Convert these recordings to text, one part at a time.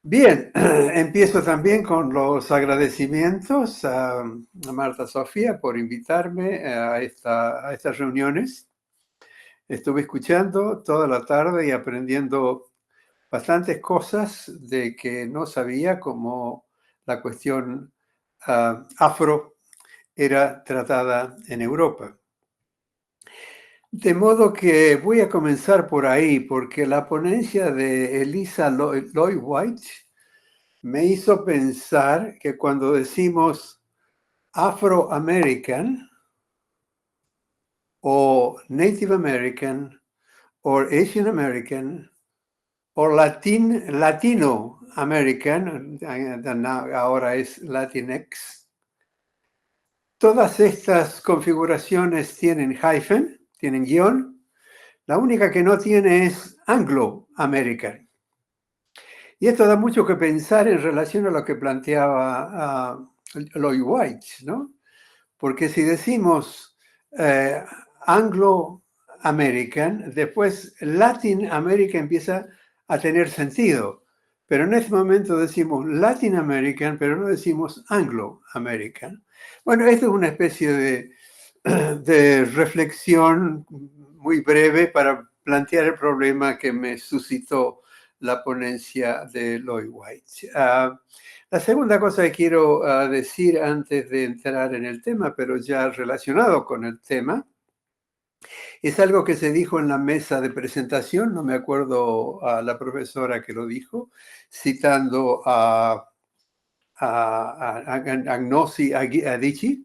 Bien, empiezo también con los agradecimientos a Marta Sofía por invitarme a estas reuniones. Estuve escuchando toda la tarde y aprendiendo bastantes cosas de que no sabía, como la cuestión afro era tratada en Europa. De modo que voy a comenzar por ahí, porque la ponencia de Elisa Lloyd White me hizo pensar que cuando decimos Afro-American o Native American o Asian American o Latino American, ahora es Latinx, todas estas configuraciones tienen hyphen, tienen guión. La única que no tiene es Anglo-American. Y esto da mucho que pensar en relación a lo que planteaba Lloyd White, ¿no? Porque si decimos Anglo-American, después Latin America empieza a tener sentido. Pero en este momento decimos Latin American, pero no decimos Anglo-American. Bueno, esto es una especie de reflexión muy breve para plantear el problema que me suscitó la ponencia de Lloyd White. La segunda cosa que quiero decir antes de entrar en el tema, pero ya relacionado con el tema, es algo que se dijo en la mesa de presentación, no me acuerdo a la profesora que lo dijo, citando a Agnosi Adichie.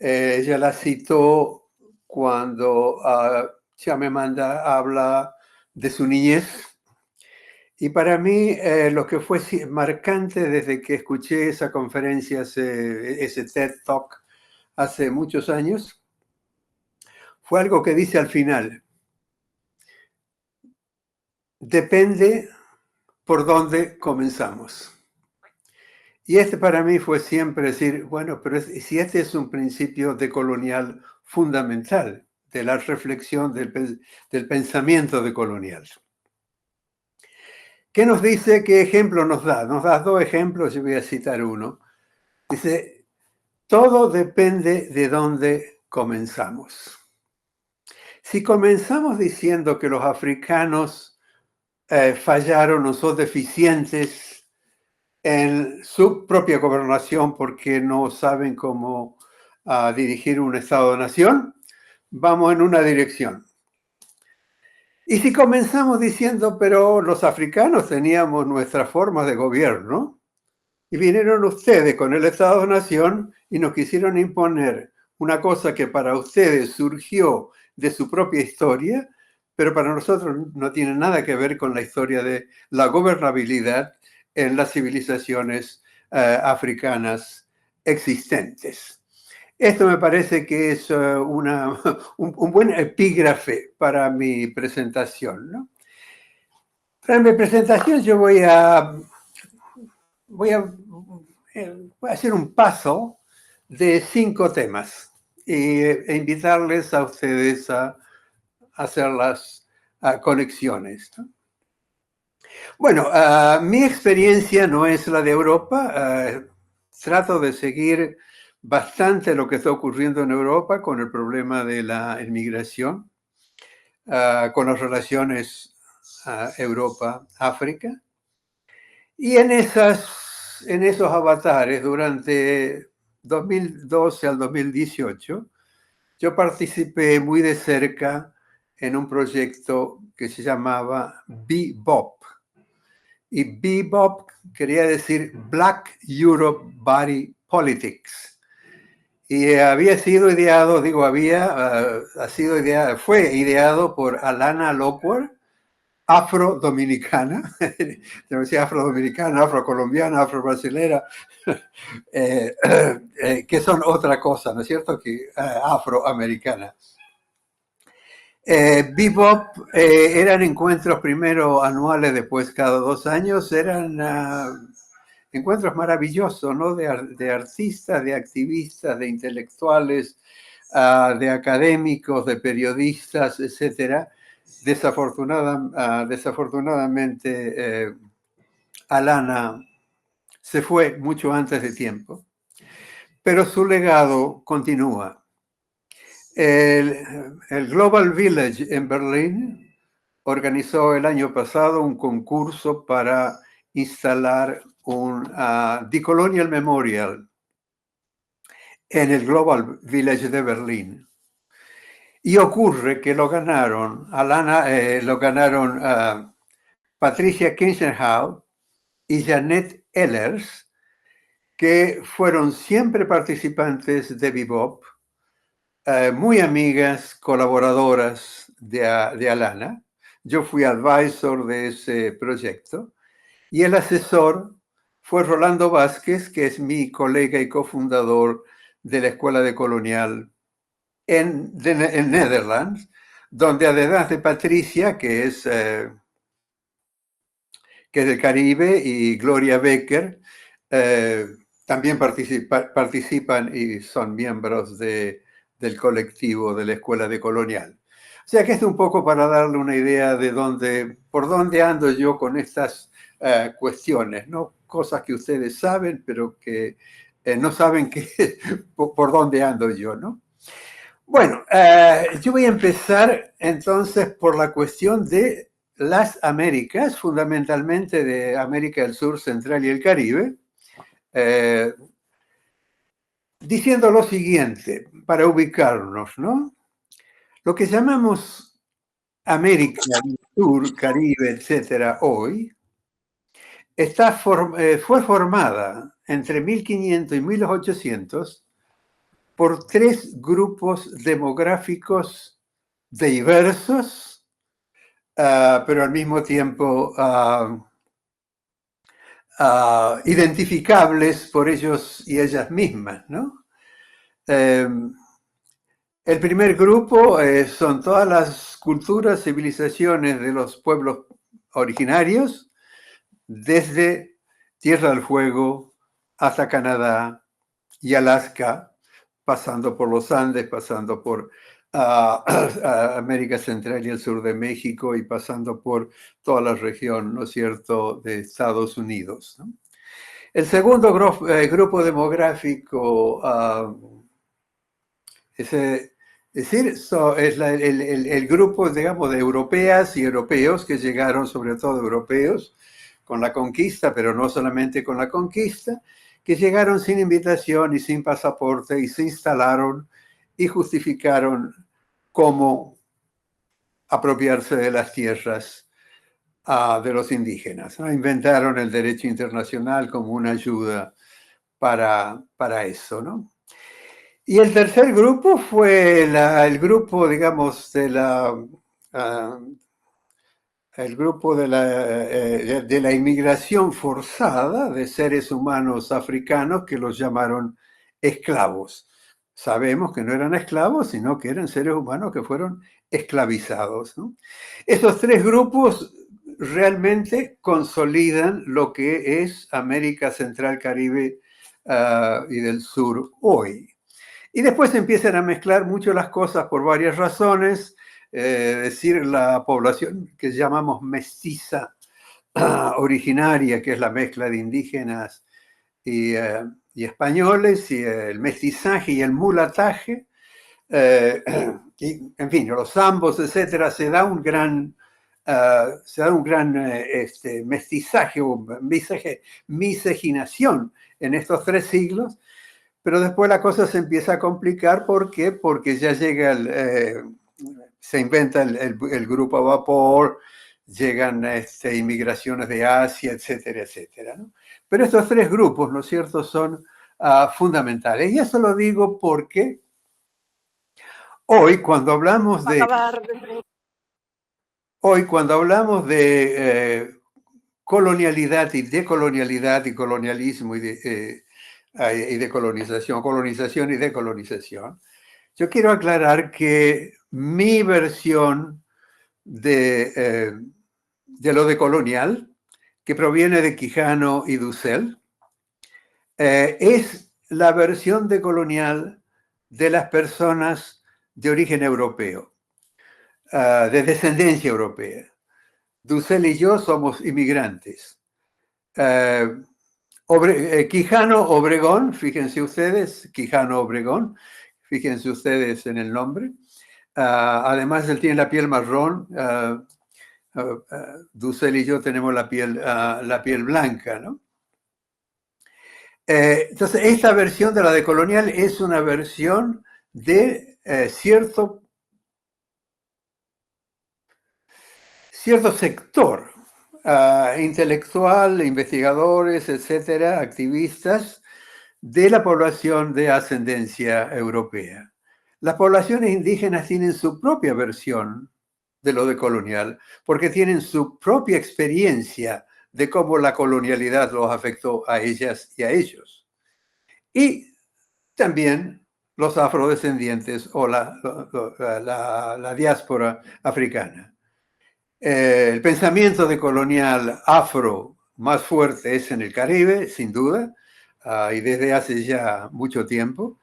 Ella la citó cuando Chimamanda habla de su niñez. Y para mí lo que fue marcante desde que escuché esa conferencia, ese TED Talk hace muchos años, fue algo que dice al final: depende por dónde comenzamos. Y este para mí fue siempre decir, bueno, pero si este es un principio decolonial fundamental, de la reflexión del pensamiento decolonial. ¿Qué nos dice? ¿Qué ejemplo nos da? Nos da dos ejemplos, yo voy a citar uno. Dice, todo depende de dónde comenzamos. Si comenzamos diciendo que los africanos fallaron o son deficientes en su propia gobernación porque no saben cómo dirigir un Estado-nación, vamos en una dirección. Y si comenzamos diciendo, pero los africanos teníamos nuestras formas de gobierno, y vinieron ustedes con el Estado-nación y nos quisieron imponer una cosa que para ustedes surgió de su propia historia, pero para nosotros no tiene nada que ver con la historia de la gobernabilidad en las civilizaciones africanas existentes. Esto me parece que es un buen epígrafe para mi presentación, ¿no? Para mi presentación yo voy a hacer un paso de 5 temas e invitarles a ustedes a hacer las conexiones, ¿no? Bueno, mi experiencia no es la de Europa. Trato de seguir bastante lo que está ocurriendo en Europa con el problema de la inmigración, con las relaciones Europa-África. Y en esos avatares, durante 2012 al 2018, yo participé muy de cerca en un proyecto que se llamaba Bebop. Y Bebop quería decir Black Europe Body Politics. Y había sido ideado, fue ideado por Alana Lockwood, afro-dominicana, yo decía afro-dominicana, afro-colombiana, afro-brasilera, que son otra cosa, ¿no es cierto?, que afroamericana. Bebop eran encuentros primero anuales, después cada 2 años, eran encuentros maravillosos, ¿no?, de artistas, de activistas, de intelectuales, de académicos, de periodistas, etcétera. Desafortunadamente Alana se fue mucho antes de tiempo, pero su legado continúa. El Global Village en Berlín organizó el año pasado un concurso para instalar un The Colonial Memorial en el Global Village de Berlín. Y ocurre que lo ganaron, Patricia Kinsenhau y Janet Ehlers, que fueron siempre participantes de Bebop, muy amigas, colaboradoras de Alana. Yo fui advisor de ese proyecto y el asesor fue Rolando Vázquez, que es mi colega y cofundador de la Escuela de Colonial en Netherlands, donde además de Patricia, que es del Caribe, y Gloria Becker, también participan y son miembros del colectivo de la Escuela de Colonial. O sea que es un poco para darle una idea de por dónde ando yo con estas cuestiones, ¿no? Cosas que ustedes saben, pero que no saben por dónde ando yo, ¿no? Bueno, yo voy a empezar entonces por la cuestión de las Américas, fundamentalmente de América del Sur, Central y el Caribe, diciendo lo siguiente, para ubicarnos, ¿no? Lo que llamamos América del Sur, Caribe, etcétera, hoy, fue formada entre 1500 y 1800 por tres grupos demográficos diversos, pero al mismo tiempo identificables por ellos y ellas mismas, ¿no? El primer grupo son todas las culturas, civilizaciones de los pueblos originarios, desde Tierra del Fuego hasta Canadá y Alaska, pasando por los Andes, pasando por América Central y el sur de México y pasando por toda la región, ¿no es cierto?, de Estados Unidos, ¿no? El segundo grupo demográfico es el grupo, digamos, de europeas y europeos que llegaron, sobre todo europeos, con la conquista, pero no solamente con la conquista, que llegaron sin invitación y sin pasaporte y se instalaron y justificaron cómo apropiarse de las tierras de los indígenas, ¿no? Inventaron el derecho internacional como una ayuda para eso, ¿no? Y el tercer grupo fue el grupo, digamos, el grupo de la inmigración forzada de seres humanos africanos que los llamaron esclavos. Sabemos que no eran esclavos, sino que eran seres humanos que fueron esclavizados, ¿no? Esos tres grupos realmente consolidan lo que es América Central, Caribe y del Sur hoy. Y después se empiezan a mezclar mucho las cosas por varias razones. Decir la población que llamamos mestiza originaria, que es la mezcla de indígenas y españoles, y el mestizaje y el mulataje, y, en fin, los ambos, etcétera, se da un gran mestizaje o miscigenación en estos 3 siglos. Pero después la cosa se empieza a complicar. ¿Por qué? Porque ya llega se inventa el grupo a vapor, llegan inmigraciones de Asia, etcétera, etcétera, ¿no? Pero estos 3 grupos, ¿no es cierto?, son fundamentales. Y eso lo digo porque hoy, cuando hablamos de colonialidad y decolonialidad y colonialismo y colonización y decolonización, yo quiero aclarar que mi versión de lo decolonial, que proviene de Quijano y Dussel, es la versión decolonial de las personas de origen europeo, de descendencia europea. Dussel y yo somos inmigrantes. Quijano Obregón, fíjense ustedes, Quijano Obregón, fíjense ustedes en el nombre. Además, él tiene la piel marrón. Dussel y yo tenemos la piel blanca, ¿no? Entonces, esta versión de la decolonial es una versión de cierto sector intelectual, investigadores, etcétera, activistas de la población de ascendencia europea. Las poblaciones indígenas tienen su propia versión de lo decolonial, porque tienen su propia experiencia de cómo la colonialidad los afectó a ellas y a ellos. Y también los afrodescendientes o la diáspora africana. El pensamiento decolonial afro más fuerte es en el Caribe, sin duda, y desde hace ya mucho tiempo.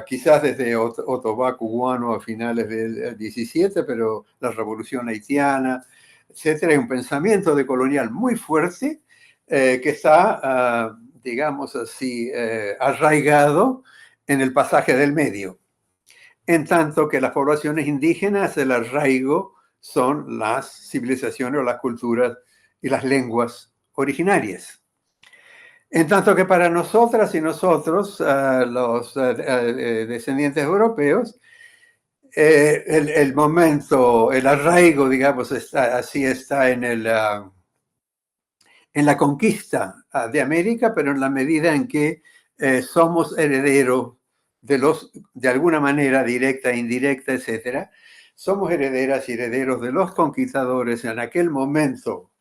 Quizás desde Otobaku Guano a finales del 17, pero la revolución haitiana, etcétera, hay un pensamiento decolonial muy fuerte que está, digamos así, arraigado en el pasaje del medio. En tanto que las poblaciones indígenas, el arraigo son las civilizaciones o las culturas y las lenguas originarias. En tanto que para nosotras y nosotros, los descendientes europeos, el momento, el arraigo, digamos, está en la conquista de América, pero en la medida en que somos herederos de alguna manera, directa, indirecta, etcétera, somos herederas y herederos de los conquistadores en aquel momento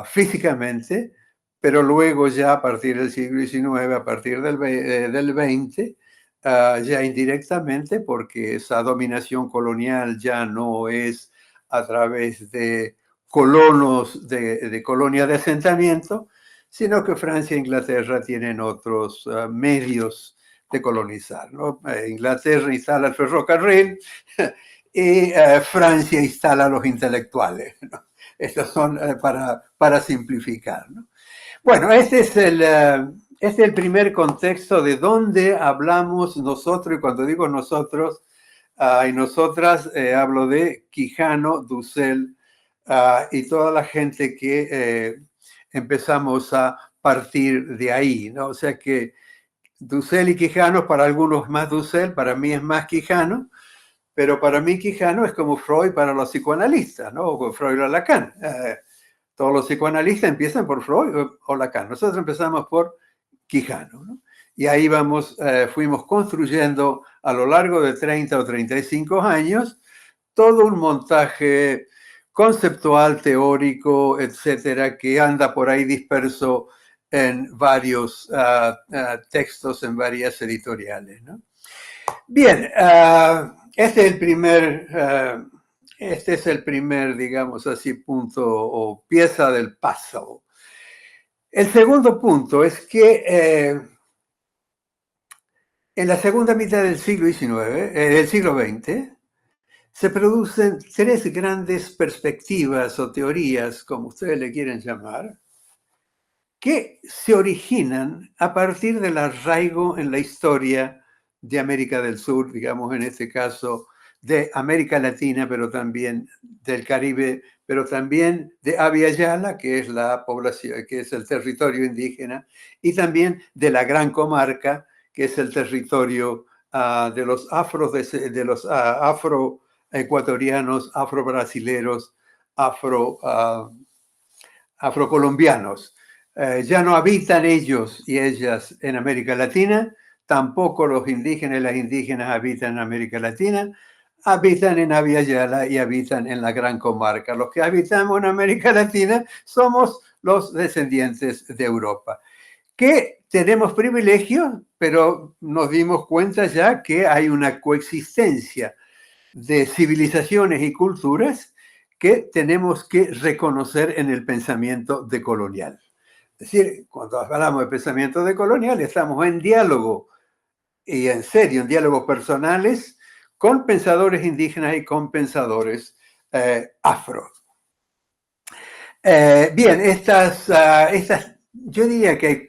físicamente, pero luego ya a partir del siglo XIX, a partir del XX, ya indirectamente, porque esa dominación colonial ya no es a través de colonos de colonia de asentamiento, sino que Francia e Inglaterra tienen otros medios de colonizar, ¿no? Inglaterra instala el ferrocarril y Francia instala a los intelectuales, ¿no? Estos son para simplificar, ¿no? Bueno, este es el primer contexto de dónde hablamos nosotros, y cuando digo nosotros y nosotras, hablo de Quijano, Dussel y toda la gente que empezamos a partir de ahí, ¿no? O sea que Dussel y Quijano, para algunos más Dussel, para mí es más Quijano, pero para mí Quijano es como Freud para los psicoanalistas, ¿no? O Freud o Lacan. Todos los psicoanalistas empiezan por Freud o Lacan. Nosotros empezamos por Quijano, ¿no? Y ahí fuimos construyendo a lo largo de 30 o 35 años todo un montaje conceptual, teórico, etcétera, que anda por ahí disperso en varios textos, en varias editoriales, ¿no? Bien, este es el primer, digamos así, punto o pieza del puzzle. El segundo punto es que en la segunda mitad del siglo XIX, del siglo XX, se producen tres grandes perspectivas o teorías, como ustedes le quieren llamar, que se originan a partir del arraigo en la historia de América del Sur, digamos en este caso de América Latina, pero también del Caribe, pero también de Abya Yala, que es la población, que es el territorio indígena, y también de la Gran Comarca, que es el territorio de los afroecuatorianos, afrobrasileros, afrocolombianos. Ya no habitan ellos y ellas en América Latina, tampoco los indígenas y las indígenas habitan en América Latina, habitan en Abya Yala y habitan en la Gran Comarca. Los que habitamos en América Latina somos los descendientes de Europa, que tenemos privilegios, pero nos dimos cuenta ya que hay una coexistencia de civilizaciones y culturas que tenemos que reconocer en el pensamiento decolonial. Es decir, cuando hablamos de pensamiento decolonial, estamos en diálogo, y en serio, en diálogos personales, con pensadores indígenas y con pensadores afro. Bien, yo diría que hay,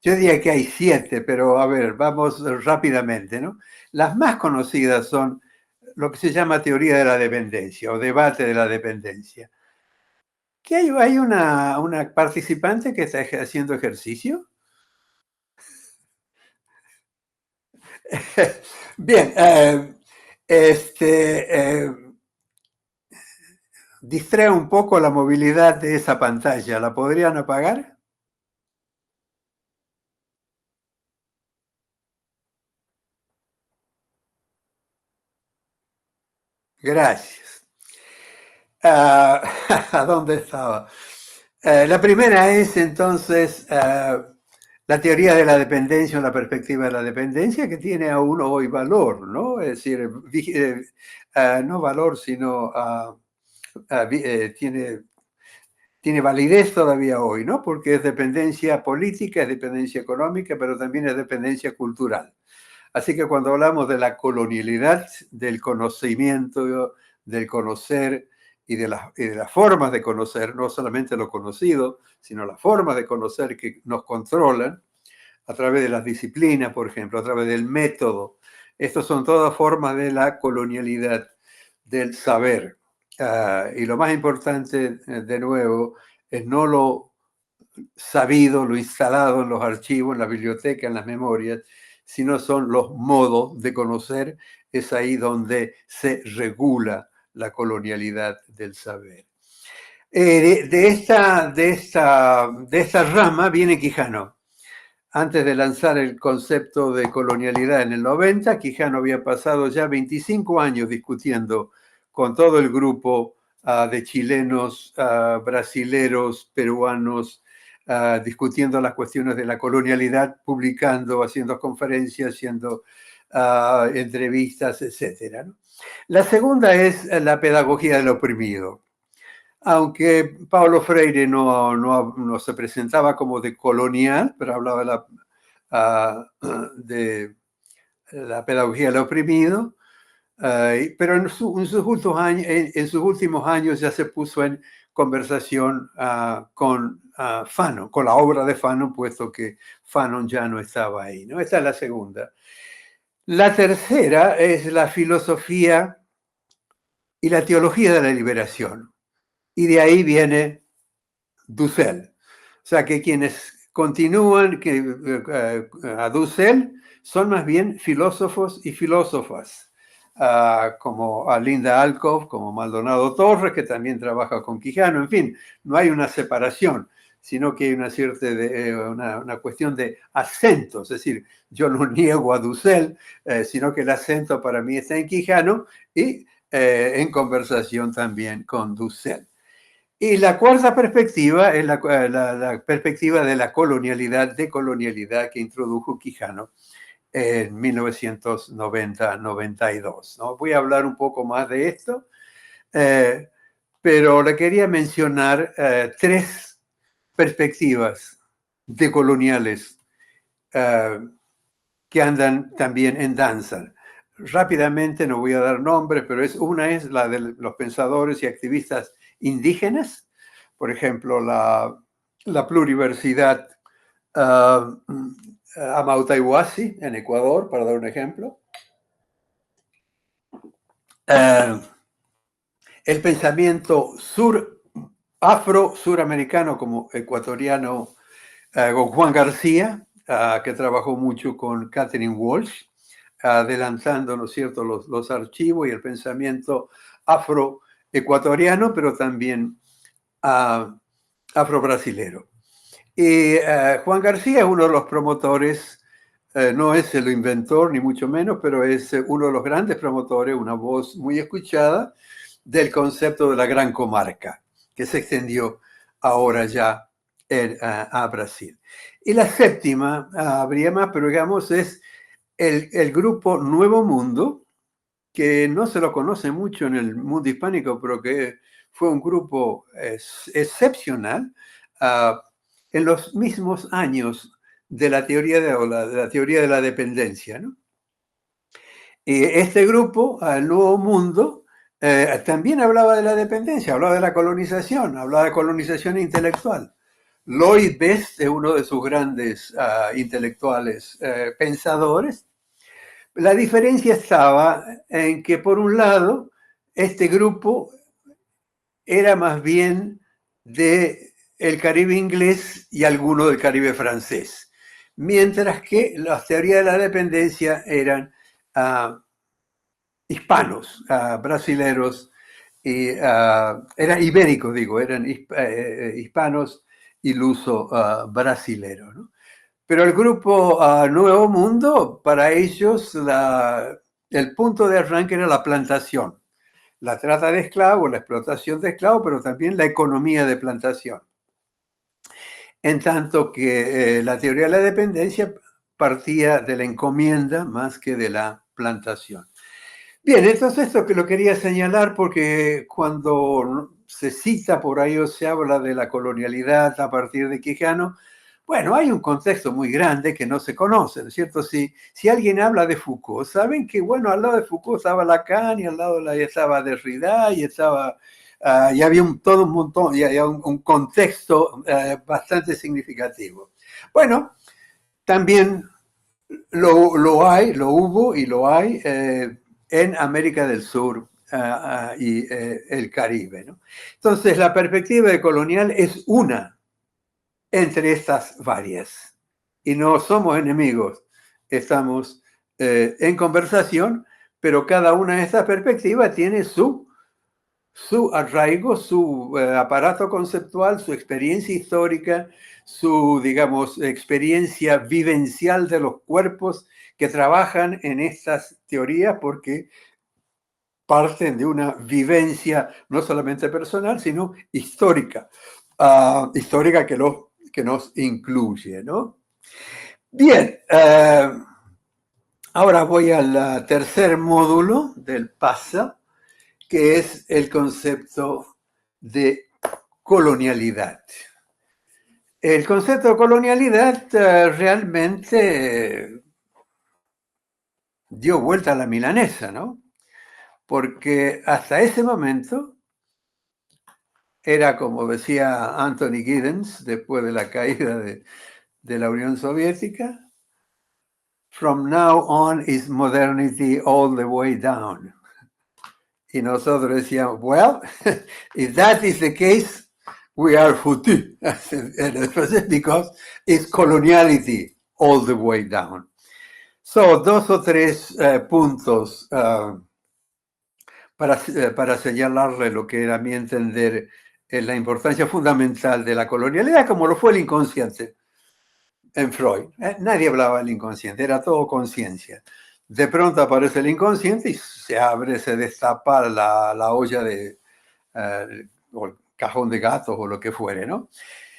yo diría que hay 7, pero a ver, vamos rápidamente, ¿no? Las más conocidas son lo que se llama teoría de la dependencia o debate de la dependencia. ¿Qué hay una participante que está haciendo ejercicio? Bien, distrae un poco la movilidad de esa pantalla. ¿La podrían apagar? Gracias. Ah, ¿a dónde estaba? La primera es entonces la teoría de la dependencia o la perspectiva de la dependencia que tiene aún hoy valor, ¿no? Es decir, no valor, sino tiene validez todavía hoy, ¿no? Porque es dependencia política, es dependencia económica, pero también es dependencia cultural. Así que cuando hablamos de la colonialidad, del conocimiento, del conocer y de las formas de conocer, no solamente lo conocido, sino las formas de conocer que nos controlan a través de las disciplinas, por ejemplo, a través del método. Estas son todas formas de la colonialidad, del saber. Y lo más importante, de nuevo, es no lo sabido, lo instalado en los archivos, en la biblioteca, en las memorias, sino son los modos de conocer. Es ahí donde se regula la colonialidad del saber. De esta rama viene Quijano. Antes de lanzar el concepto de colonialidad en el 90, Quijano había pasado ya 25 años discutiendo con todo el grupo de chilenos, brasileros, peruanos, discutiendo las cuestiones de la colonialidad, publicando, haciendo conferencias, haciendo entrevistas, etc. ¿no? La segunda es la pedagogía del oprimido. Aunque Paulo Freire no se presentaba como de colonial, pero hablaba de la pedagogía del oprimido, pero en sus últimos años ya se puso en conversación con Fanon, con la obra de Fanon, puesto que Fanon ya no estaba ahí, ¿no? Esta es la segunda. La tercera es la filosofía y la teología de la liberación. Y de ahí viene Dussel. O sea que quienes continúan a Dussel son más bien filósofos y filósofas, como a Linda Alcoff, como Maldonado Torres, que también trabaja con Quijano. En fin, no hay una separación, sino que hay una cuestión de acentos. Es decir, yo no niego a Dussel, sino que el acento para mí está en Quijano y en conversación también con Dussel. Y la cuarta perspectiva es la perspectiva de la colonialidad, decolonialidad que introdujo Quijano en 1990-92. ¿no? Voy a hablar un poco más de esto, pero le quería mencionar 3 perspectivas decoloniales que andan también en danza. Rápidamente, no voy a dar nombres, pero una es la de los pensadores y activistas indígenas, por ejemplo, la pluriversidad Amautaihuasi en Ecuador, para dar un ejemplo. El pensamiento afro-suramericano como ecuatoriano, con Juan García, que trabajó mucho con Catherine Walsh, adelantando, ¿no es cierto?, los archivos y el pensamiento afroecuatoriano, pero también afro-brasilero. Y Juan García es uno de los promotores, no es el inventor ni mucho menos, pero es uno de los grandes promotores, una voz muy escuchada del concepto de la gran comarca, que se extendió ahora ya a Brasil. Y la séptima, habría más, pero digamos, es el grupo Nuevo Mundo, que no se lo conoce mucho en el mundo hispánico, pero que fue un grupo excepcional en los mismos años de la teoría de la dependencia, ¿no? Y este grupo, el Nuevo Mundo, también hablaba de la dependencia, hablaba de la colonización, hablaba de colonización intelectual. Lloyd Best es uno de sus grandes intelectuales pensadores. La diferencia estaba en que, por un lado, este grupo era más bien del Caribe inglés y alguno del Caribe francés, mientras que las teorías de la dependencia eran hispanos, brasileros, y, eran ibéricos, digo, eran hispanos y luso brasilero, ¿no? Pero el grupo Nuevo Mundo, para ellos, el punto de arranque era la plantación, la trata de esclavos, la explotación de esclavos, pero también la economía de plantación. En tanto que la teoría de la dependencia partía de la encomienda más que de la plantación. Bien, entonces esto que lo quería señalar porque cuando se cita por ahí o se habla de la colonialidad a partir de Quijano, bueno, hay un contexto muy grande que no se conoce, ¿no es cierto? Si alguien habla de Foucault, saben que, bueno, al lado de Foucault estaba Lacan y al lado estaba Derrida y estaba, y había todo un montón, y había un contexto bastante significativo. Bueno, también lo hay, lo hubo y lo hay en América del Sur y el Caribe, ¿no? Entonces, la perspectiva de colonial es una entre estas varias. Y no somos enemigos, estamos en conversación, pero cada una de estas perspectivas tiene su arraigo, su aparato conceptual, su experiencia histórica, su, digamos, experiencia vivencial de los cuerpos que trabajan en estas teorías porque parten de una vivencia no solamente personal, sino histórica, histórica que nos incluye, ¿no? Bien, ahora voy al tercer módulo del PASA, que es el concepto de colonialidad. El concepto de colonialidad realmente dio vuelta a la milanesa, ¿no? Porque hasta ese momento era, como decía Anthony Giddens, después de la caída de la Unión Soviética, from now on is modernity all the way down. Y nosotros decíamos, well, if that is the case, we are foutus, because it's coloniality all the way down. So, dos o tres puntos para señalarle lo que era, a mi entender, la importancia fundamental de la colonialidad, como lo fue el inconsciente en Freud. Nadie hablaba del inconsciente, era todo conciencia. De pronto aparece el inconsciente y se abre, se destapa la olla o el cajón de gatos o lo que fuere, ¿no?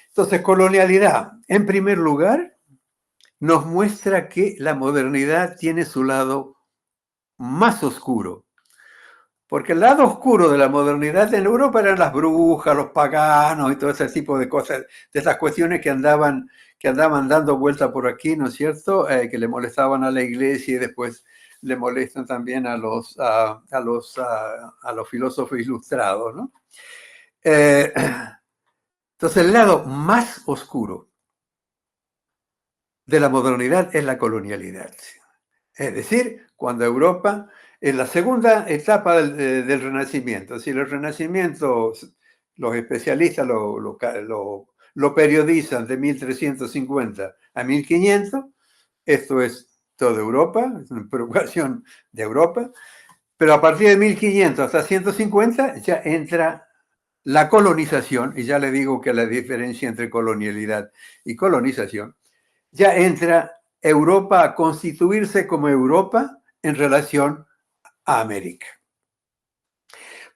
Entonces, colonialidad, en primer lugar, nos muestra que la modernidad tiene su lado más oscuro. Porque el lado oscuro de la modernidad en Europa eran las brujas, los paganos y todo ese tipo de cosas, de esas cuestiones que andaban dando vuelta por aquí, ¿no es cierto? Que le molestaban a la iglesia y después le molestan también a los filósofos ilustrados, ¿no? Entonces, el lado más oscuro de la modernidad es la colonialidad. Es decir, cuando Europa, en la segunda etapa del Renacimiento, es decir, el Renacimiento, los especialistas lo periodizan de 1350 a 1500, esto es toda Europa, es una preocupación de Europa, pero a partir de 1500 hasta 150 ya entra la colonización, y ya le digo que la diferencia entre colonialidad y colonización, ya entra Europa a constituirse como Europa en relación a América.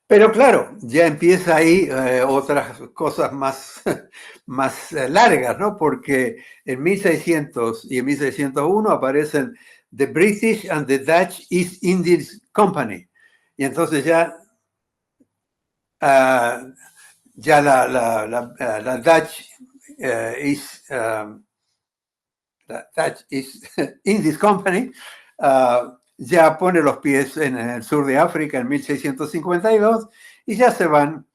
Pero claro, ya empieza ahí otras cosas más, más largas, ¿no? Porque en 1600 y en 1601 aparecen The British and the Dutch East Indies Company. Y entonces ya la Dutch la Dutch East Indies Company ya pone los pies en el sur de África en 1652 y ya se van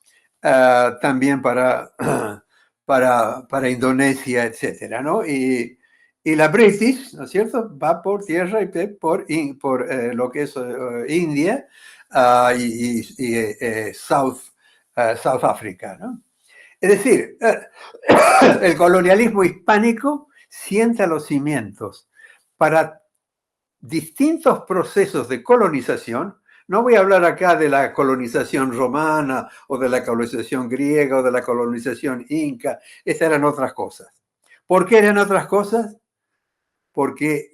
también para Indonesia, etcétera, ¿no? Y la British, ¿no es cierto?, va por tierra y por lo que es India y South Africa, ¿no? Es decir, el colonialismo hispánico sienta los cimientos para distintos procesos de colonización. No voy a hablar acá de la colonización romana o de la colonización griega o de la colonización inca. Estas eran otras cosas. ¿Por qué eran otras cosas? Porque,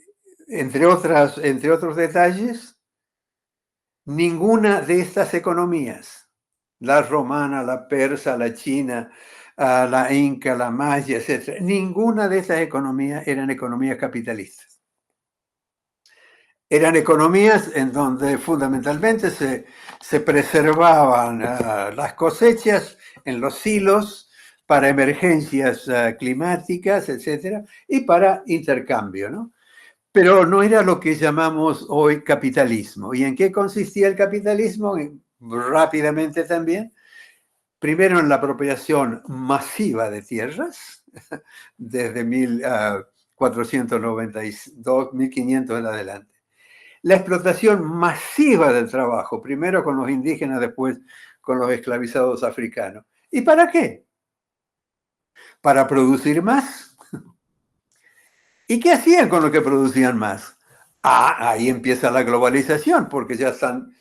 entre otros detalles, ninguna de estas economías, la romana, la persa, la china, la inca, la maya, etc., ninguna de estas economías eran economías capitalistas. Eran economías en donde fundamentalmente se preservaban las cosechas en los silos para emergencias climáticas, etcétera, y para intercambio, ¿no? Pero no era lo que llamamos hoy capitalismo. ¿Y en qué consistía el capitalismo? Rápidamente también. Primero en la apropiación masiva de tierras, desde 1492, 1500 en adelante. La explotación masiva del trabajo, primero con los indígenas, después con los esclavizados africanos. ¿Y para qué? Para producir más. ¿Y qué hacían con lo que producían más? Ahí empieza la globalización, porque ya están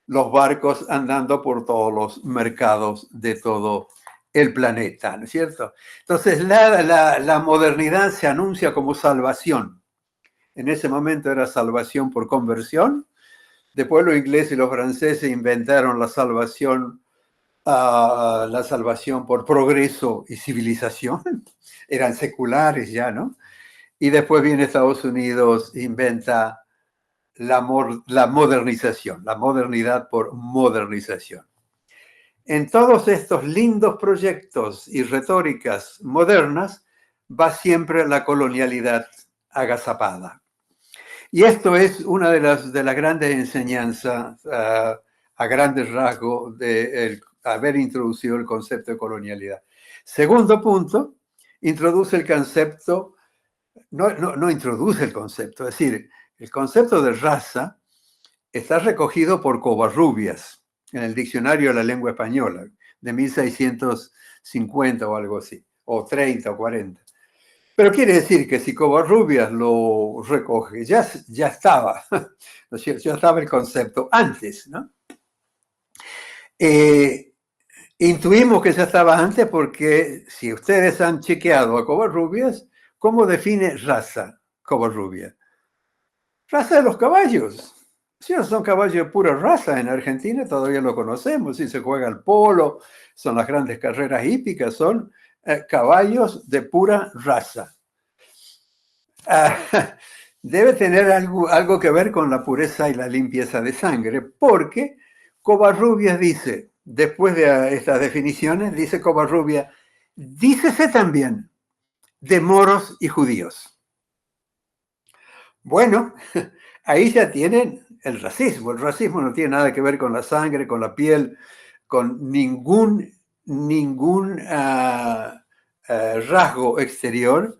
los barcos andando por todos los mercados de todo el planeta, ¿no es cierto? Entonces la modernidad se anuncia como salvación. En ese momento era salvación por conversión. Después los ingleses y los franceses inventaron la salvación por progreso y civilización. Eran seculares ya, ¿no? Y después viene Estados Unidos, inventa la modernización, la modernidad por modernización. En todos estos lindos proyectos y retóricas modernas va siempre la colonialidad agazapada. Y esto es una de las grandes enseñanzas a grandes rasgos de haber introducido el concepto de colonialidad. Segundo punto, introduce el concepto. No introduce el concepto, es decir, el concepto de raza está recogido por Covarrubias en el Diccionario de la Lengua Española de 1650 o algo así, o 30 o 40. Pero quiere decir que si Covarrubias lo recoge, ya estaba, ¿no es cierto? Ya estaba el concepto antes, ¿no? Intuimos que ya estaba antes porque si ustedes han chequeado a Covarrubias, ¿cómo define raza Covarrubias? Raza de los caballos. Si no son caballos de pura raza, en Argentina todavía lo conocemos. Si se juega el polo, son las grandes carreras hípicas, son caballos de pura raza. Debe tener algo que ver con la pureza y la limpieza de sangre, porque Covarrubias dice, después de estas definiciones, dice Covarrubias, dícese también de moros y judíos. Bueno, ahí ya tienen el racismo. El racismo no tiene nada que ver con la sangre, con la piel, con ningún rasgo exterior,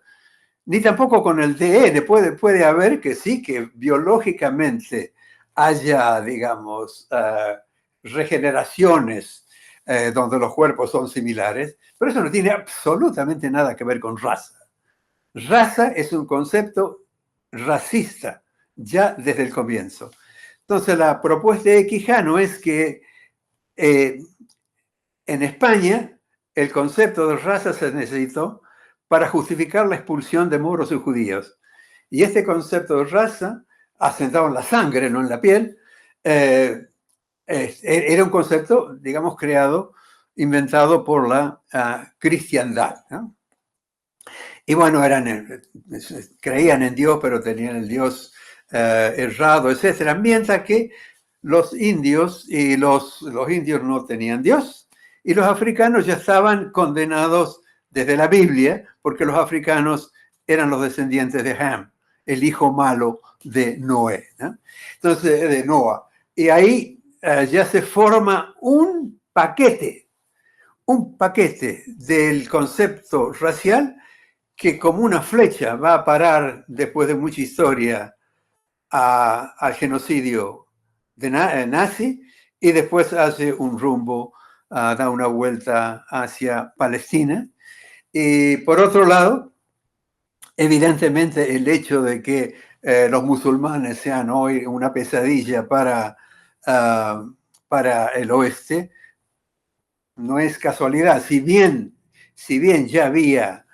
ni tampoco con el DN. Puede haber que sí, que biológicamente haya, digamos, regeneraciones donde los cuerpos son similares, pero eso no tiene absolutamente nada que ver con raza. Raza es un concepto racista ya desde el comienzo. Entonces la propuesta de Quijano es que en España el concepto de raza se necesitó para justificar la expulsión de moros y judíos. Y este concepto de raza, asentado en la sangre, no en la piel, era un concepto, digamos, inventado por la cristiandad, ¿no? Y bueno, creían en Dios, pero tenían el Dios errado, etc. Mientras que los indios no tenían Dios. Y los africanos ya estaban condenados desde la Biblia, porque los africanos eran los descendientes de Ham el hijo malo de Noé, ¿no? Entonces, de Noah. Y ahí ya se forma un paquete del concepto racial que como una flecha va a parar después de mucha historia al genocidio nazi y después hace un rumbo, da una vuelta hacia Palestina. Y por otro lado, evidentemente el hecho de que los musulmanes sean hoy una pesadilla para el oeste no es casualidad. Si bien ya había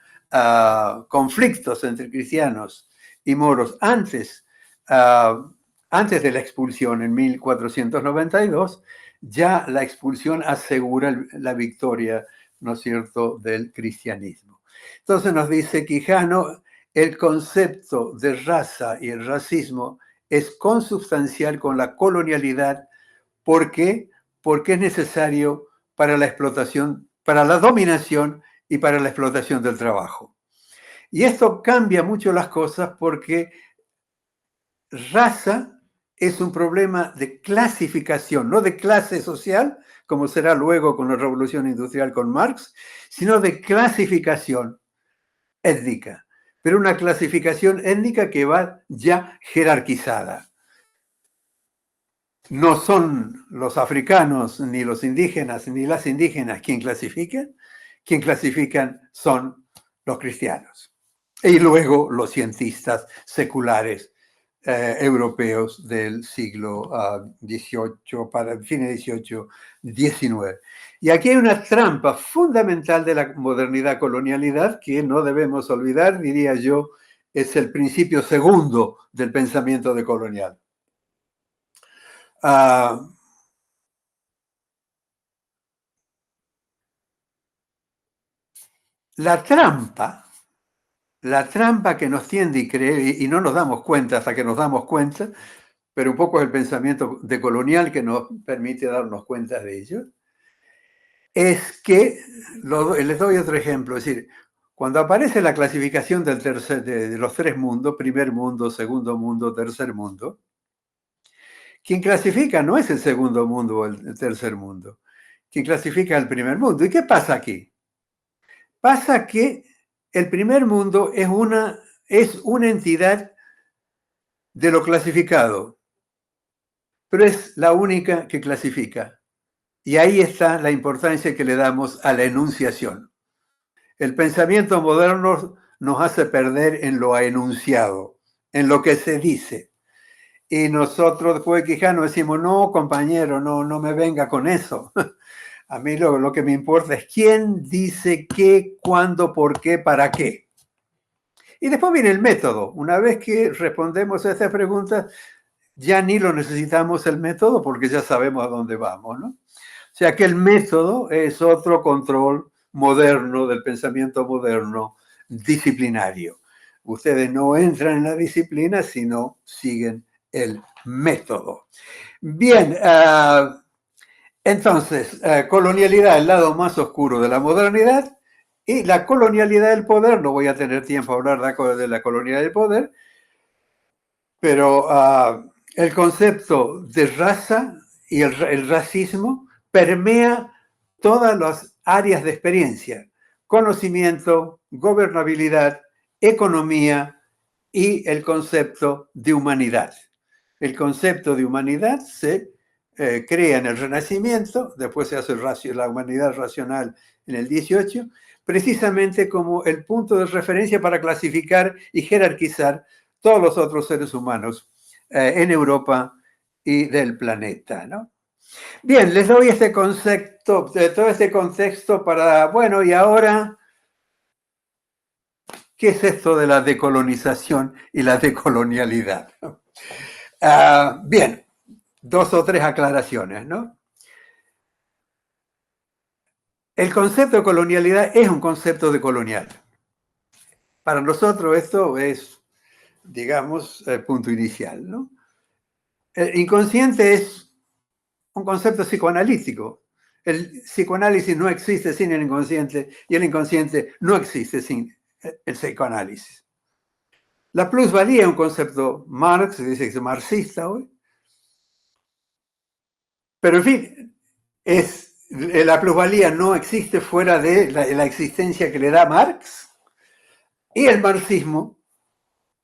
conflictos entre cristianos y moros antes de la expulsión en 1492, ya la expulsión asegura la victoria, ¿no es cierto?, del cristianismo. Entonces nos dice Quijano, el concepto de raza y el racismo es consubstancial con la colonialidad. ¿Por qué? Porque es necesario para la explotación, para la dominación y para la explotación del trabajo. Y esto cambia mucho las cosas porque raza es un problema de clasificación, no de clase social, como será luego con la Revolución Industrial con Marx, sino de clasificación étnica, pero una clasificación étnica que va ya jerarquizada. No son los africanos, ni los indígenas, ni las indígenas quien clasifican son los cristianos. Y luego los cientistas seculares europeos del siglo XVIII, para el fin del XVIII, XIX. Y aquí hay una trampa fundamental de la modernidad colonialidad que no debemos olvidar, diría yo, es el principio segundo del pensamiento decolonial. La trampa que nos tiende a creer, y no nos damos cuenta hasta que nos damos cuenta, pero un poco es el pensamiento decolonial que nos permite darnos cuenta de ello, es que, les doy otro ejemplo, es decir, cuando aparece la clasificación de los tres mundos, primer mundo, segundo mundo, tercer mundo, quien clasifica no es el segundo mundo o el tercer mundo, quien clasifica es el primer mundo. ¿Y qué pasa aquí? Pasa que el primer mundo es una entidad de lo clasificado, pero es la única que clasifica. Y ahí está la importancia que le damos a la enunciación. El pensamiento moderno nos hace perder en lo enunciado, en lo que se dice. Y nosotros después de Quijano decimos, no, compañero, no me venga con eso. A mí lo que me importa es quién dice qué, cuándo, por qué, para qué. Y después viene el método. Una vez que respondemos a estas preguntas, ya ni lo necesitamos el método porque ya sabemos a dónde vamos, ¿no? O sea que el método es otro control moderno del pensamiento moderno disciplinario. Ustedes no entran en la disciplina, sino siguen el método. Bien, entonces, colonialidad, el lado más oscuro de la modernidad, y la colonialidad del poder. No voy a tener tiempo a hablar de la colonialidad del poder, pero el concepto de raza y el racismo permea todas las áreas de experiencia: conocimiento, gobernabilidad, economía y el concepto de humanidad. El concepto de humanidad se crea en el Renacimiento, después se hace la humanidad racional en el 18, precisamente como el punto de referencia para clasificar y jerarquizar todos los otros seres humanos en Europa y del planeta, ¿no? Bien, les doy este concepto, todo este contexto para, bueno, y ahora, ¿qué es esto de la decolonización y la decolonialidad? Bien, dos o tres aclaraciones, ¿no? El concepto de colonialidad es un concepto decolonial. Para nosotros esto es, digamos, el punto inicial, ¿no? El inconsciente es un concepto psicoanalítico. El psicoanálisis no existe sin el inconsciente y el inconsciente no existe sin el psicoanálisis. La plusvalía es un concepto Marx, se dice que es marxista hoy, pero en fin, la plusvalía no existe fuera de la existencia que le da Marx, y el marxismo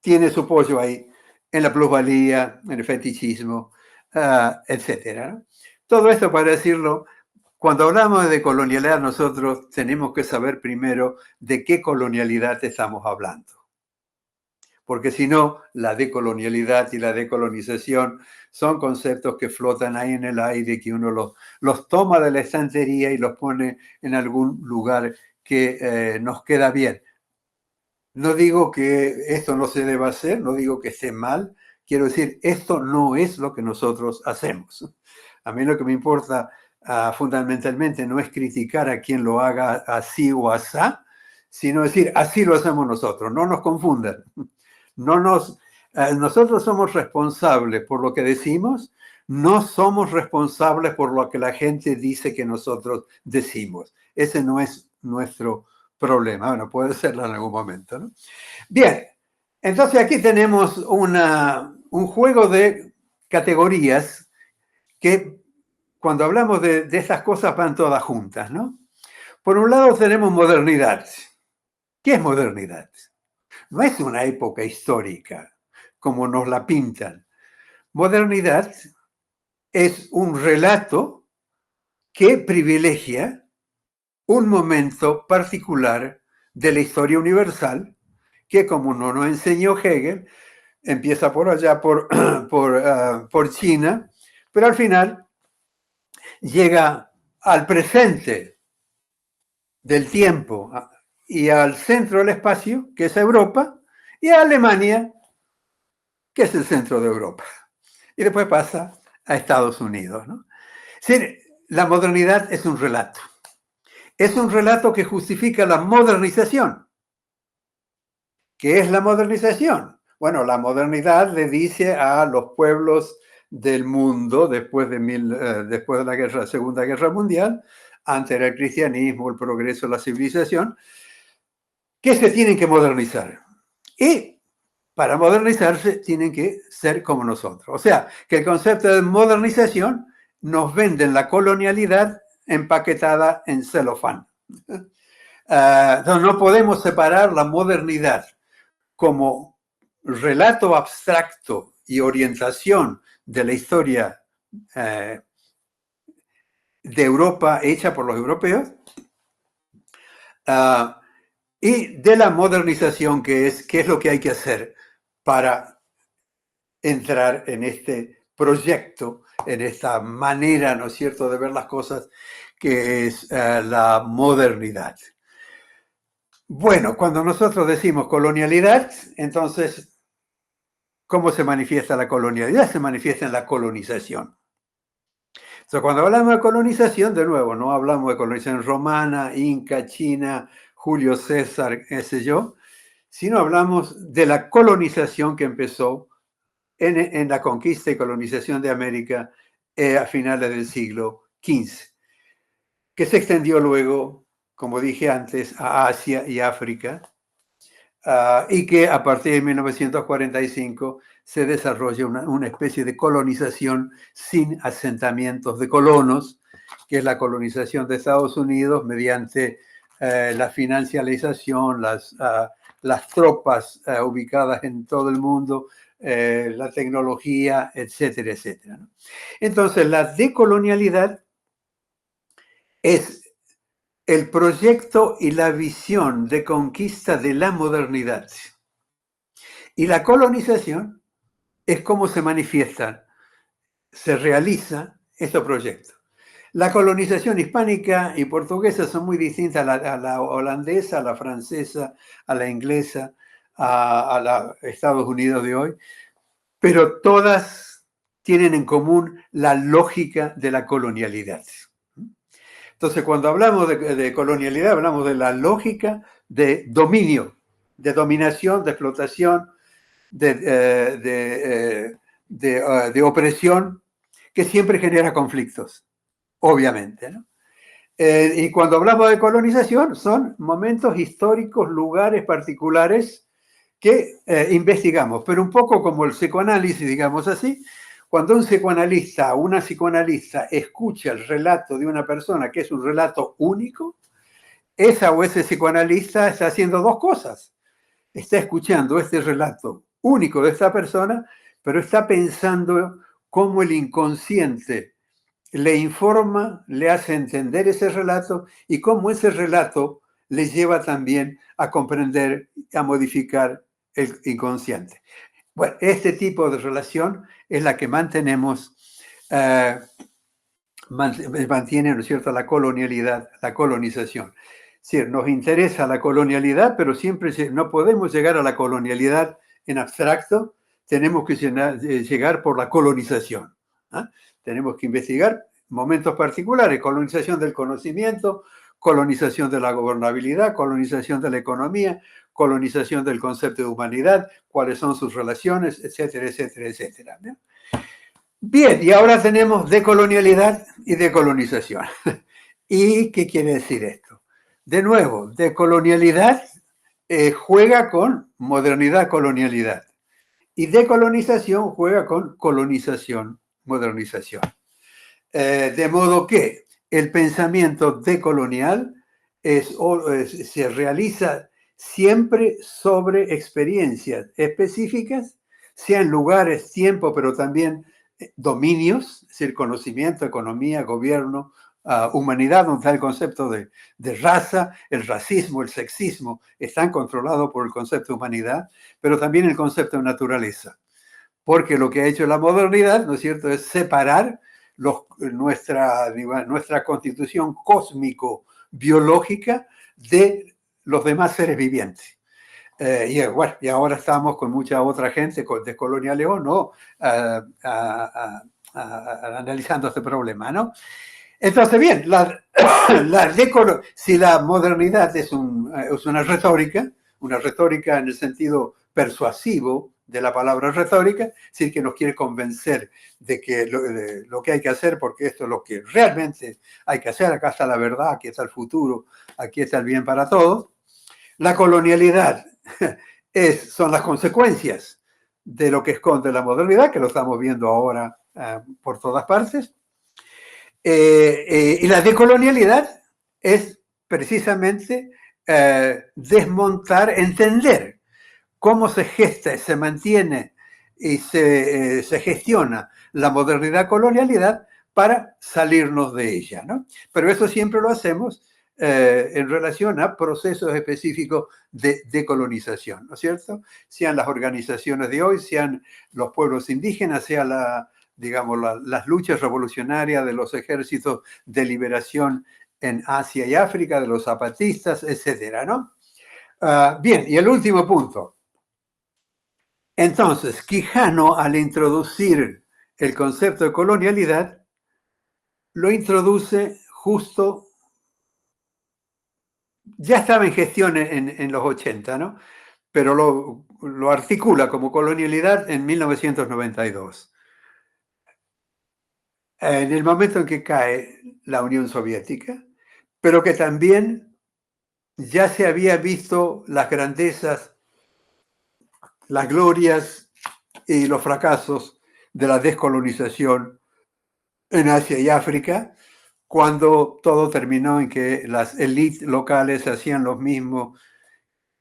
tiene su apoyo ahí, en la plusvalía, en el fetichismo, etcétera, ¿no? Todo esto para decirlo, cuando hablamos de colonialidad, nosotros tenemos que saber primero de qué colonialidad estamos hablando. Porque si no, la decolonialidad y la decolonización son conceptos que flotan ahí en el aire, que uno los toma de la estantería y los pone en algún lugar que nos queda bien. No digo que esto no se deba hacer, no digo que esté mal, quiero decir, esto no es lo que nosotros hacemos. A mí lo que me importa fundamentalmente no es criticar a quien lo haga así o asá, sino decir, así lo hacemos nosotros, no nos confundan. Nosotros somos responsables por lo que decimos, no somos responsables por lo que la gente dice que nosotros decimos. Ese no es nuestro problema. Bueno, puede serlo en algún momento, ¿no? Bien, entonces aquí tenemos un juego de categorías que cuando hablamos de estas cosas van todas juntas, ¿no? Por un lado tenemos modernidad. ¿Qué es modernidad? No es una época histórica como nos la pintan. Modernidad es un relato que privilegia un momento particular de la historia universal que, como nos enseñó Hegel, empieza por allá, por China, pero al final llega al presente del tiempo y al centro del espacio, que es Europa, y a Alemania, que es el centro de Europa. Y después pasa a Estados Unidos, ¿no? Sí, la modernidad es un relato. Es un relato que justifica la modernización. ¿Qué es la modernización? Bueno, la modernidad le dice a los pueblos del mundo después de la Segunda Guerra Mundial, antes era el cristianismo, el progreso, la civilización, que se tienen que modernizar. Y para modernizarse tienen que ser como nosotros. O sea, que el concepto de modernización nos venden la colonialidad empaquetada en celofán. Entonces no podemos separar la modernidad como relato abstracto y orientación de la historia de Europa hecha por los europeos y de la modernización qué es lo que hay que hacer para entrar en este proyecto, en esta manera, ¿no es cierto?, de ver las cosas que es la modernidad. Bueno, cuando nosotros decimos colonialidad, entonces, ¿cómo se manifiesta la colonialidad? Se manifiesta en la colonización. Entonces, cuando hablamos de colonización, de nuevo, no hablamos de colonización romana, inca, china, Julio César, qué sé yo, sino hablamos de la colonización que empezó en la conquista y colonización de América a finales del siglo XV, que se extendió luego, como dije antes, a Asia y África, y que a partir de 1945 se desarrolla una especie de colonización sin asentamientos de colonos, que es la colonización de Estados Unidos mediante la financialización, las tropas ubicadas en todo el mundo, la tecnología, etcétera, etcétera, ¿no? Entonces, la decolonialidad es el proyecto y la visión de conquista de la modernidad. Y la colonización es cómo se manifiesta, se realiza este proyecto. La colonización hispánica y portuguesa son muy distintas a la holandesa, a la francesa, a la inglesa, a los Estados Unidos de hoy, pero todas tienen en común la lógica de la colonialidad. Entonces, cuando hablamos de colonialidad, hablamos de la lógica de dominio, de dominación, de explotación, de opresión, que siempre genera conflictos, obviamente, ¿no? Y cuando hablamos de colonización, son momentos históricos, lugares particulares que investigamos, pero un poco como el psicoanálisis, digamos así. Cuando un psicoanalista o una psicoanalista escucha el relato de una persona que es un relato único, esa o ese psicoanalista está haciendo dos cosas. Está escuchando este relato único de esta persona, pero está pensando cómo el inconsciente le informa, le hace entender ese relato y cómo ese relato le lleva también a comprender, a modificar el inconsciente. Bueno, este tipo de relación es la que mantenemos, mantiene, ¿no es cierto?, la colonialidad, la colonización. Es decir, nos interesa la colonialidad, pero siempre no podemos llegar a la colonialidad en abstracto, tenemos que llegar por la colonización. ¿Eh? Tenemos que investigar momentos particulares, colonización del conocimiento, colonización de la gobernabilidad, colonización de la economía, colonización del concepto de humanidad, cuáles son sus relaciones, etcétera, etcétera, etcétera. ¿No? Bien, y ahora tenemos decolonialidad y decolonización. ¿Y qué quiere decir esto? De nuevo, decolonialidad juega con modernidad, colonialidad. Y decolonización juega con colonización, modernización. De modo que el pensamiento decolonial se realiza siempre sobre experiencias específicas, sean lugares, tiempo, pero también dominios, es decir, conocimiento, economía, gobierno, humanidad, donde está el concepto de raza, el racismo, el sexismo, están controlados por el concepto de humanidad, pero también el concepto de naturaleza. Porque lo que ha hecho la modernidad, ¿no es cierto?, es separar nuestra constitución cósmico-biológica de los demás seres vivientes. Y bueno, y ahora estamos con mucha otra gente de Colonia León, ¿no?, analizando este problema, ¿no? Entonces, bien, si la modernidad es una retórica en el sentido persuasivo de la palabra retórica, es decir, que nos quiere convencer de que lo que hay que hacer, porque esto es lo que realmente hay que hacer, acá está la verdad, aquí está el futuro, aquí está el bien para todos. La colonialidad son las consecuencias de lo que esconde la modernidad, que lo estamos viendo ahora por todas partes. Y la decolonialidad es precisamente desmontar, entender cómo se gesta, se mantiene y se gestiona la modernidad-colonialidad para salirnos de ella, ¿no? Pero eso siempre lo hacemos en relación a procesos específicos de decolonización, ¿no es cierto? Sean las organizaciones de hoy, sean los pueblos indígenas, sean las luchas revolucionarias de los ejércitos de liberación en Asia y África, de los zapatistas, etcétera, ¿no? Bien, y el último punto. Entonces, Quijano, al introducir el concepto de colonialidad, lo introduce justo, ya estaba en gestión en los 80, ¿no? Pero lo articula como colonialidad en 1992. En el momento en que cae la Unión Soviética, pero que también ya se había visto las grandezas, las glorias y los fracasos de la descolonización en Asia y África, cuando todo terminó en que las élites locales hacían lo mismo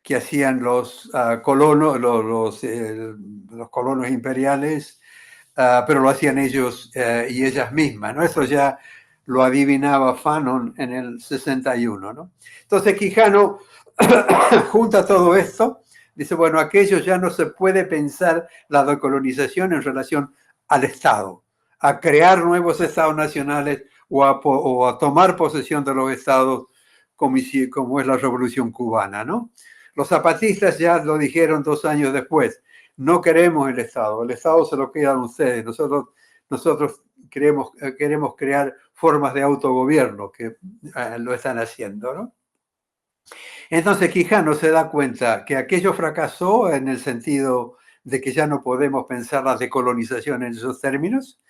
que hacían los colonos, los colonos imperiales, pero lo hacían ellos y ellas mismas, ¿no? Eso ya lo adivinaba Fanon en el 61, ¿no? Entonces Quijano junta todo esto, dice, bueno, aquello ya no se puede pensar la decolonización en relación al Estado, a crear nuevos estados nacionales o a tomar posesión de los estados como es la Revolución Cubana, ¿no? Los zapatistas ya lo dijeron 2 años después, no queremos el Estado se lo quedan ustedes, nosotros queremos crear formas de autogobierno que lo están haciendo, ¿no? Entonces Quijano se da cuenta que aquello fracasó en el sentido de que ya no podemos pensar la decolonización en esos términos,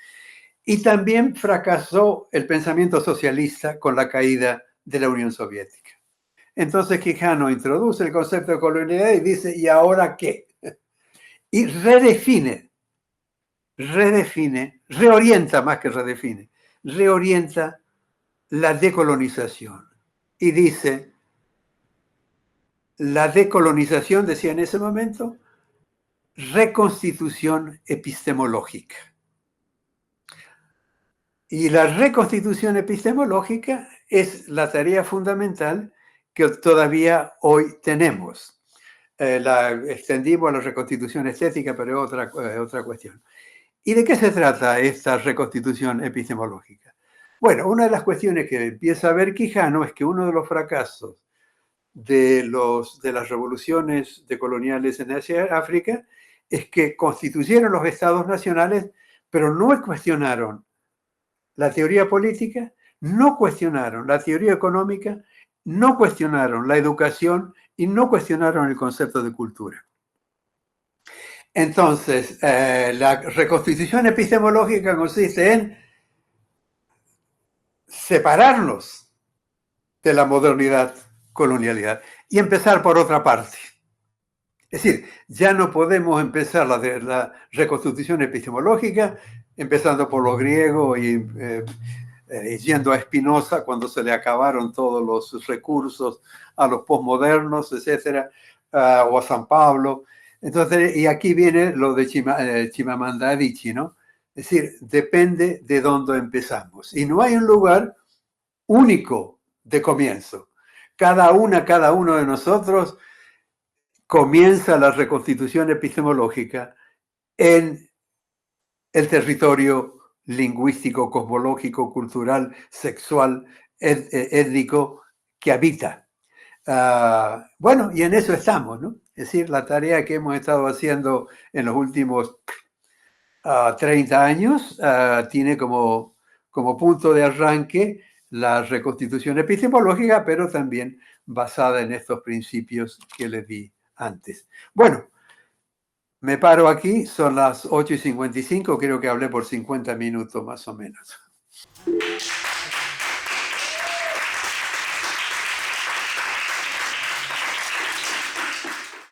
y también fracasó el pensamiento socialista con la caída de la Unión Soviética. Entonces Quijano introduce el concepto de colonialidad y dice, ¿y ahora qué? Y redefine, reorienta más que redefine, reorienta la decolonización. Y dice, la decolonización, decía en ese momento, reconstitución epistemológica. Y la reconstitución epistemológica es la tarea fundamental que todavía hoy tenemos. La extendimos a la reconstitución estética, pero es otra cuestión. ¿Y de qué se trata esta reconstitución epistemológica? Bueno, una de las cuestiones que empieza a ver Quijano es que uno de los fracasos de las revoluciones decoloniales en Asia y África es que constituyeron los estados nacionales, pero no cuestionaron la teoría política, no cuestionaron la teoría económica, no cuestionaron la educación y no cuestionaron el concepto de cultura. Entonces, la reconstitución epistemológica consiste en separarnos de la modernidad, colonialidad, y empezar por otra parte. Es decir, ya no podemos empezar la reconstitución epistemológica empezando por los griegos y yendo a Spinoza cuando se le acabaron todos los recursos a los posmodernos, etcétera, o a San Pablo. Entonces, y aquí viene lo de Chimamanda Adichie, ¿no? Es decir, depende de dónde empezamos. Y no hay un lugar único de comienzo. Cada uno de nosotros comienza la reconstitución epistemológica en el territorio lingüístico, cosmológico, cultural, sexual, étnico que habita. Bueno, y en eso estamos, ¿no? Es decir, la tarea que hemos estado haciendo en los últimos 30 años tiene como punto de arranque la reconstitución epistemológica, pero también basada en estos principios que les di antes. Bueno, me paro aquí, son las 8:55, creo que hablé por 50 minutos más o menos.